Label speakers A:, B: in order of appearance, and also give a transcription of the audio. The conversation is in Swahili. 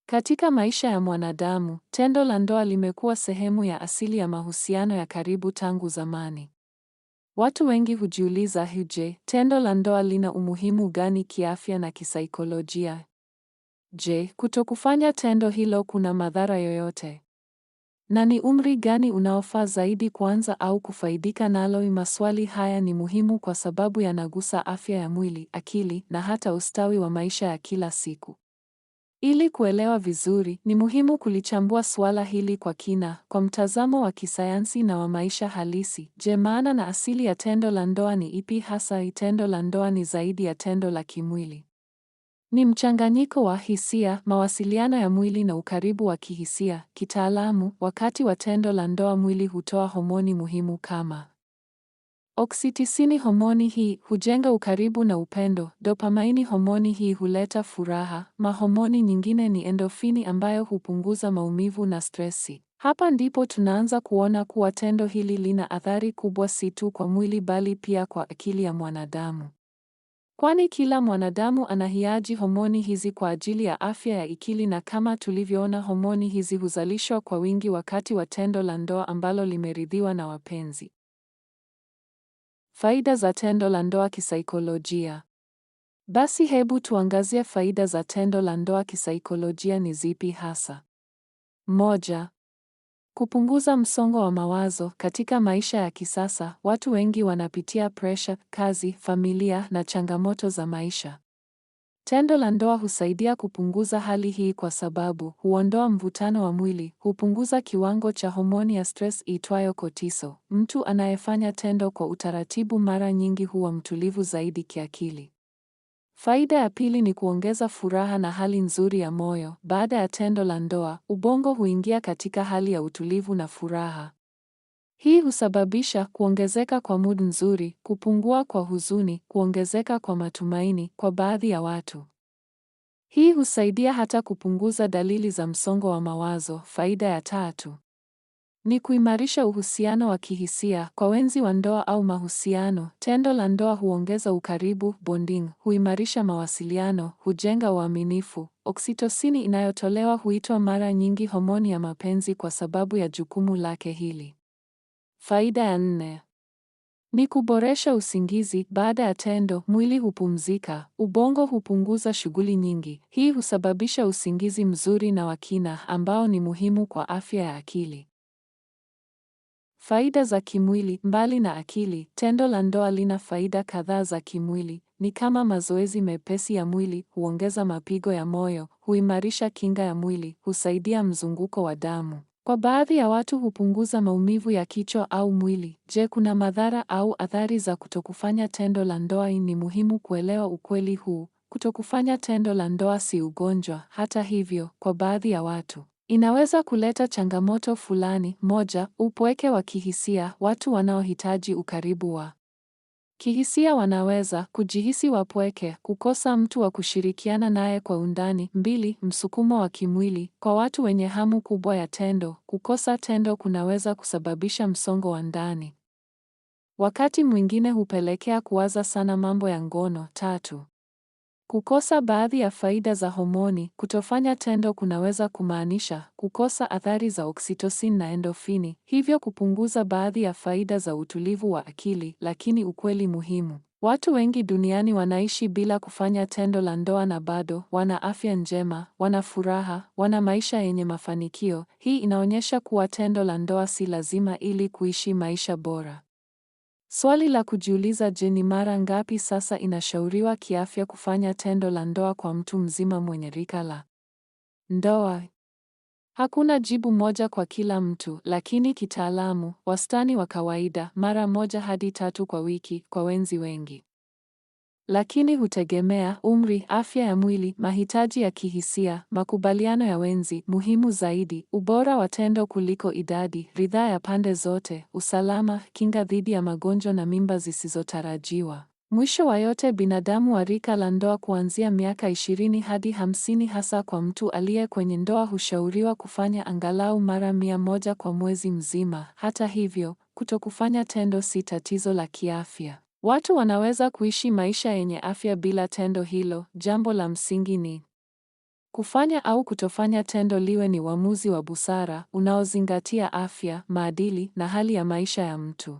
A: Katika maisha ya mwanadamu, tendo la ndoa limekuwa sehemu ya asili ya mahusiano ya karibu tangu zamani. Watu wengi hujiuliza, je, tendo la ndoa lina umuhimu gani kiafya na kisaikolojia? Je, kutokufanya tendo hilo kuna madhara yoyote? Na ni umri gani unaofaa zaidi kuanza au kufaidika nalo? Maswali haya ni muhimu kwa sababu yanagusa afya ya mwili, akili na hata ustawi wa maisha ya kila siku. Ili kuelewa vizuri, ni muhimu kulichambua suala hili kwa kina, kwa mtazamo wa kisayansi na wa maisha halisi. Je, maana na asili ya tendo la ndoa ni ipi hasa? Tendo la ndoa ni zaidi ya tendo la kimwili. Ni mchanganyiko wa hisia, mawasiliano ya mwili na ukaribu wa kihisia. Kitaalamu, wakati wa tendo la ndoa mwili hutoa homoni muhimu kama oksitisini. Homoni hii hujenga ukaribu na upendo. Dopamaini, homoni hii huleta furaha. Mahomoni nyingine ni endorfini ambayo hupunguza maumivu na stresi. Hapa ndipo tunaanza kuona kuwa tendo hili lina athari kubwa si tu kwa mwili bali pia kwa akili ya mwanadamu. Kwani kila mwanadamu anahitaji homoni hizi kwa ajili ya afya ya akili, na kama tulivyoona, homoni hizi huzalishwa kwa wingi wakati wa tendo la ndoa ambalo limeridhiwa na wapenzi. Faida za tendo la ndoa kisaikolojia. Basi hebu tuangazie faida za tendo la ndoa kisaikolojia ni zipi hasa. Moja, kupunguza msongo wa mawazo. Katika maisha ya kisasa, watu wengi wanapitia presha, kazi, familia na changamoto za maisha. Tendo la ndoa husaidia kupunguza hali hii kwa sababu huondoa mvutano wa mwili, hupunguza kiwango cha homoni ya stress iitwayo cortisol. Mtu anayefanya tendo kwa utaratibu mara nyingi huwa mtulivu zaidi kiakili. Faida ya pili ni kuongeza furaha na hali nzuri ya moyo. Baada ya tendo la ndoa, ubongo huingia katika hali ya utulivu na furaha. Hii husababisha kuongezeka kwa mood nzuri, kupungua kwa huzuni, kuongezeka kwa matumaini kwa baadhi ya watu. Hii husaidia hata kupunguza dalili za msongo wa mawazo. Faida ya tatu ni kuimarisha uhusiano wa kihisia. Kwa wenzi wa ndoa au mahusiano, tendo la ndoa huongeza ukaribu, bonding, huimarisha mawasiliano, hujenga uaminifu. Oksitosini inayotolewa huitwa mara nyingi homoni ya mapenzi kwa sababu ya jukumu lake hili. Faida ya nne ni kuboresha usingizi. Baada ya tendo, mwili hupumzika, ubongo hupunguza shughuli nyingi. Hii husababisha usingizi mzuri na wa kina ambao ni muhimu kwa afya ya akili. Faida za kimwili. Mbali na akili, tendo la ndoa lina faida kadhaa za kimwili. Ni kama mazoezi mepesi ya mwili, huongeza mapigo ya moyo, huimarisha kinga ya mwili, husaidia mzunguko wa damu. Kwa baadhi ya watu hupunguza maumivu ya kichwa au mwili. Je, kuna madhara au athari za kutokufanya tendo la ndoa? Ni muhimu kuelewa ukweli huu. Kutokufanya tendo la ndoa si ugonjwa. Hata hivyo, kwa baadhi ya watu inaweza kuleta changamoto fulani. Moja, upweke wa kihisia. Watu wanaohitaji ukaribu wa kihisia wanaweza kujihisi wapweke, kukosa mtu wa kushirikiana naye kwa undani. Mbili, msukumo wa kimwili. Kwa watu wenye hamu kubwa ya tendo, kukosa tendo kunaweza kusababisha msongo wa ndani. Wakati mwingine hupelekea kuwaza sana mambo ya ngono. Tatu, kukosa baadhi ya faida za homoni. Kutofanya tendo kunaweza kumaanisha kukosa athari za oksitosin na endorfini, hivyo kupunguza baadhi ya faida za utulivu wa akili. Lakini ukweli muhimu, watu wengi duniani wanaishi bila kufanya tendo la ndoa na bado wana afya njema, wana furaha, wana maisha yenye mafanikio. Hii inaonyesha kuwa tendo la ndoa si lazima ili kuishi maisha bora. Swali la kujiuliza, je, ni mara ngapi sasa inashauriwa kiafya kufanya tendo la ndoa kwa mtu mzima mwenye rika la ndoa? Hakuna jibu moja kwa kila mtu, lakini kitaalamu, wastani wa kawaida, mara 1 hadi 3 kwa wiki kwa wenzi wengi. Lakini hutegemea umri, afya ya mwili, mahitaji ya kihisia, makubaliano ya wenzi, muhimu zaidi, ubora wa tendo kuliko idadi, ridhaa ya pande zote, usalama, kinga dhidi ya magonjwa na mimba zisizotarajiwa. Mwisho wa yote, binadamu wa rika la ndoa kuanzia miaka 20 hadi 50, hasa kwa mtu aliye kwenye ndoa, hushauriwa kufanya angalau mara 100 kwa mwezi mzima. Hata hivyo, kutokufanya tendo si tatizo la kiafya. Watu wanaweza kuishi maisha yenye afya bila tendo hilo. Jambo la msingi ni Kufanya au kutofanya tendo liwe ni uamuzi wa busara, unaozingatia afya, maadili na hali ya maisha ya mtu.